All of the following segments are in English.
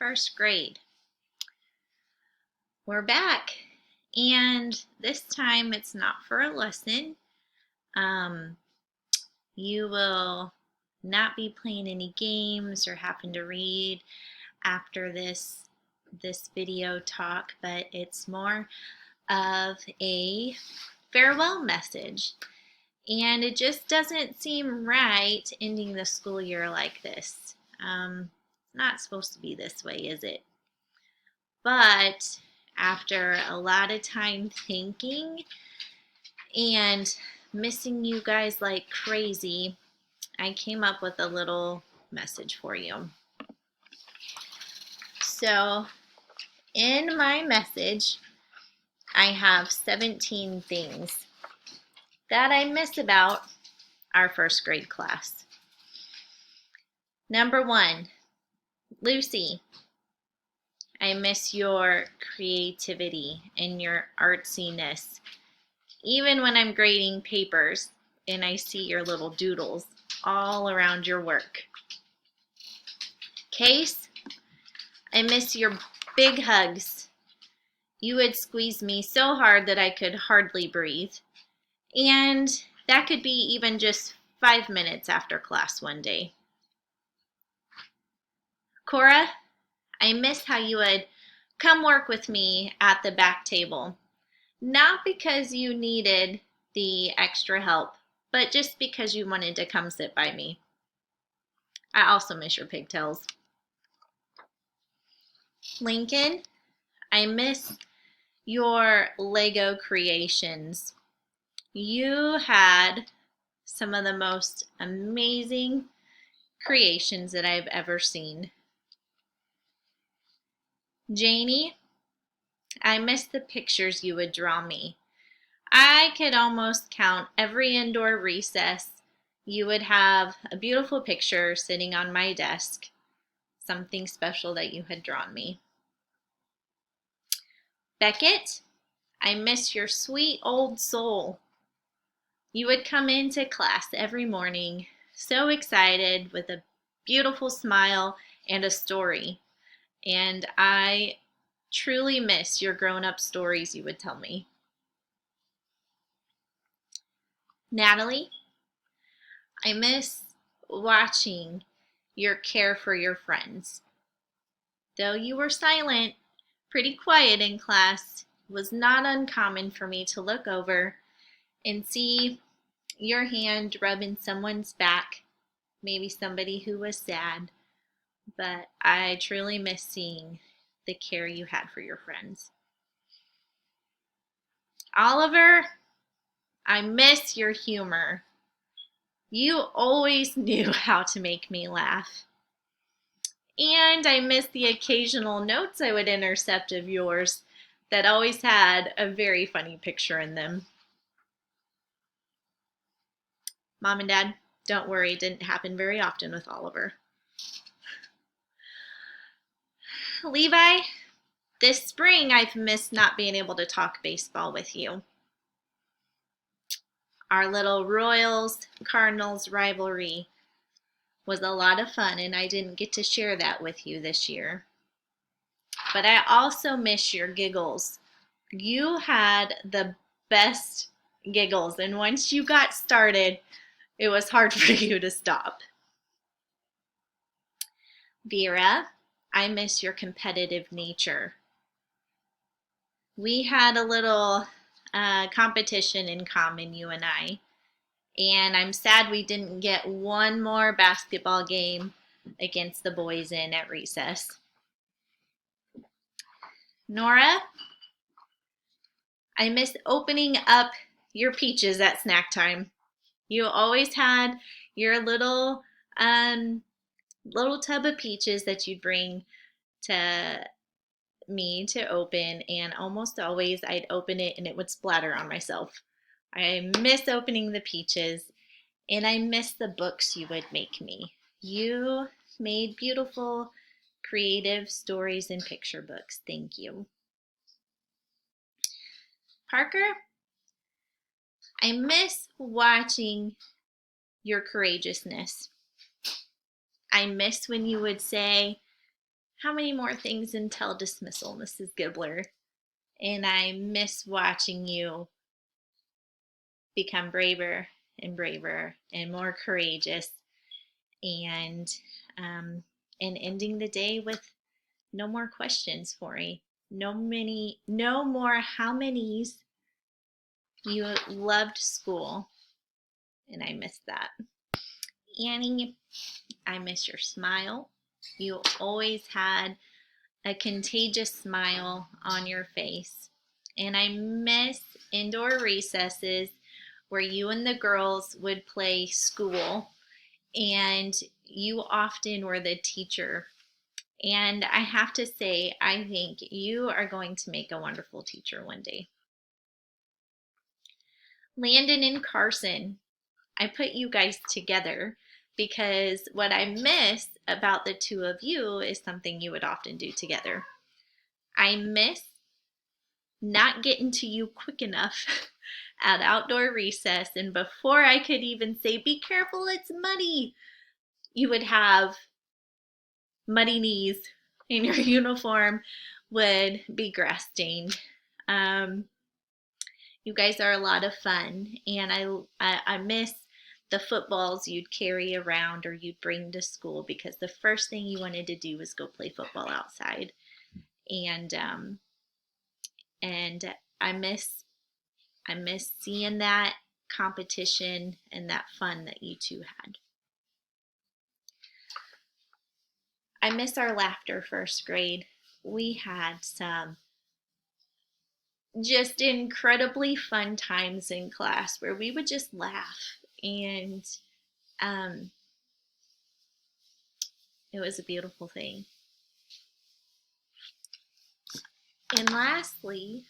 First grade. We're back, and this time it's not for a lesson. Um, you will not be playing any games or having to read after this video talk, but it's more of a farewell message. And it just doesn't seem right ending the school year like this. It's not supposed to be this way, is it? But after a lot of time thinking and missing you guys like crazy, I came up with a little message for you. So in my message, I have 17 things that I miss about our first grade class. Number 1, Lucy, I miss your creativity and your artsiness. Even when I'm grading papers and I see your little doodles all around your work. Case, I miss your big hugs. You would squeeze me so hard that I could hardly breathe. And that could be even just 5 minutes after class one day. Cora, I miss how you would come work with me at the back table. Not because you needed the extra help, but just because you wanted to come sit by me. I also miss your pigtails. Lincoln, I miss your Lego creations. You had some of the most amazing creations that I've ever seen. Janie, I miss the pictures you would draw me. I could almost count every indoor recess. You would have a beautiful picture sitting on my desk, something special that you had drawn me. Beckett, I miss your sweet old soul. You would come into class every morning, so excited, with a beautiful smile and a story. And I truly miss your grown-up stories you would tell me. Natalie, I miss watching your care for your friends. Though you were silent, pretty quiet in class, it was not uncommon for me to look over and see your hand rubbing someone's back, maybe somebody who was sad, but I truly miss seeing the care you had for your friends. Oliver, I miss your humor. You always knew how to make me laugh. And I miss the occasional notes I would intercept of yours that always had a very funny picture in them. Mom and Dad, don't worry, it didn't happen very often with Oliver. Levi, this spring I've missed not being able to talk baseball with you. Our little Royals-Cardinals rivalry was a lot of fun, and I didn't get to share that with you this year. But I also miss your giggles. You had the best giggles, and once you got started, it was hard for you to stop. Vera, I miss your competitive nature. We had a little competition in common, you and I. And I'm sad we didn't get one more basketball game against the boys in at recess. Nora, I miss opening up your peaches at snack time. You always had your little tub of peaches that you'd bring to me to open, and almost always I'd open it and it would splatter on myself. I miss opening the peaches, and I miss the books you would make me. You made beautiful, creative stories and picture books. Thank you. Parker, I miss watching your courageousness. I miss when you would say, how many more things until dismissal, Mrs. Gibler? And I miss watching you become braver and braver and more courageous, and um, and ending the day with no more questions for me. No more how many's. You loved school, and I miss that. Annie, I miss your smile. You always had a contagious smile on your face. And I miss indoor recesses where you and the girls would play school, and you often were the teacher. And I have to say, I think you are going to make a wonderful teacher one day. Landon and Carson, I put you guys together because what I miss about the two of you is something you would often do together. I miss not getting to you quick enough at outdoor recess, and before I could even say, be careful, it's muddy, you would have muddy knees and your uniform would be grass stained. You guys are a lot of fun, and I miss the footballs you'd carry around or you'd bring to school, because the first thing you wanted to do was go play football outside. And and I miss seeing that competition and that fun that you two had. I miss our laughter first grade. We had some just incredibly fun times in class where we would just laugh, and um, it was a beautiful thing. And lastly,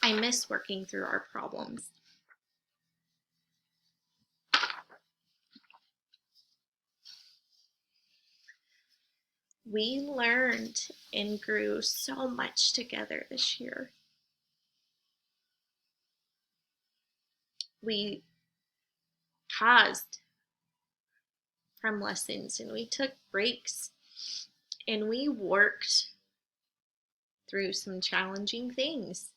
I miss working through our problems. We learned and grew so much together this year. We paused from lessons and we took breaks and we worked through some challenging things.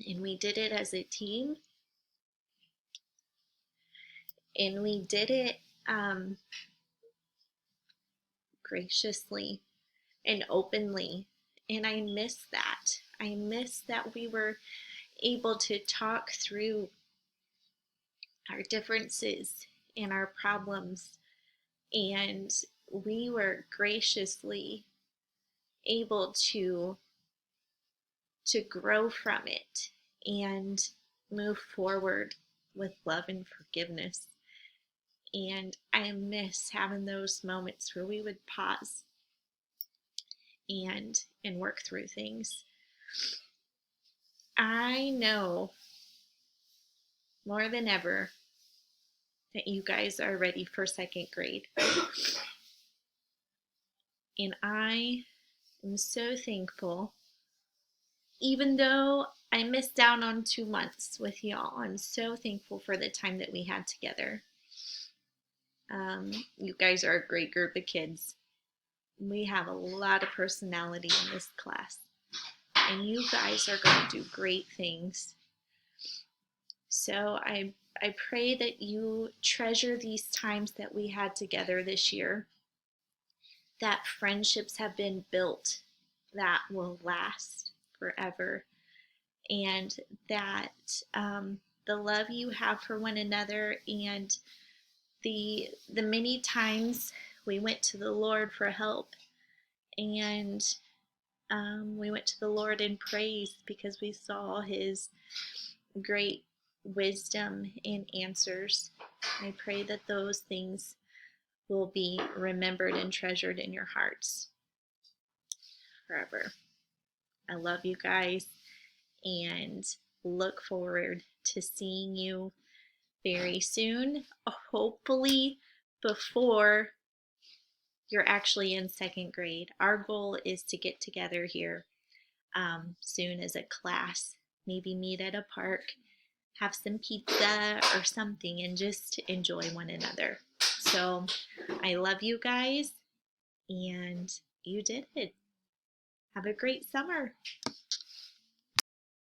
And we did it as a team, and we did it graciously and openly. And I miss that. I miss that we were able to talk through our differences and our problems, and we were graciously able to grow from it and move forward with love and forgiveness. And I miss having those moments where we would pause and work through things. I know more than ever that you guys are ready for second grade. And I am so thankful. Even though I missed out on 2 months with y'all, I'm so thankful for the time that we had together. You guys are a great group of kids. We have a lot of personality in this class, and you guys are going to do great things. So I pray that you treasure these times that we had together this year, that friendships have been built that will last forever, and that the love you have for one another, and the many times we went to the Lord for help, and we went to the Lord in praise because we saw his great wisdom and answers. I pray that those things will be remembered and treasured in your hearts forever. I love you guys and look forward to seeing you very soon, hopefully before you're actually in second grade. Our goal is to get together here soon as a class. Maybe meet at a park, have some pizza or something, and just enjoy one another. So I love you guys, and you did it. Have a great summer.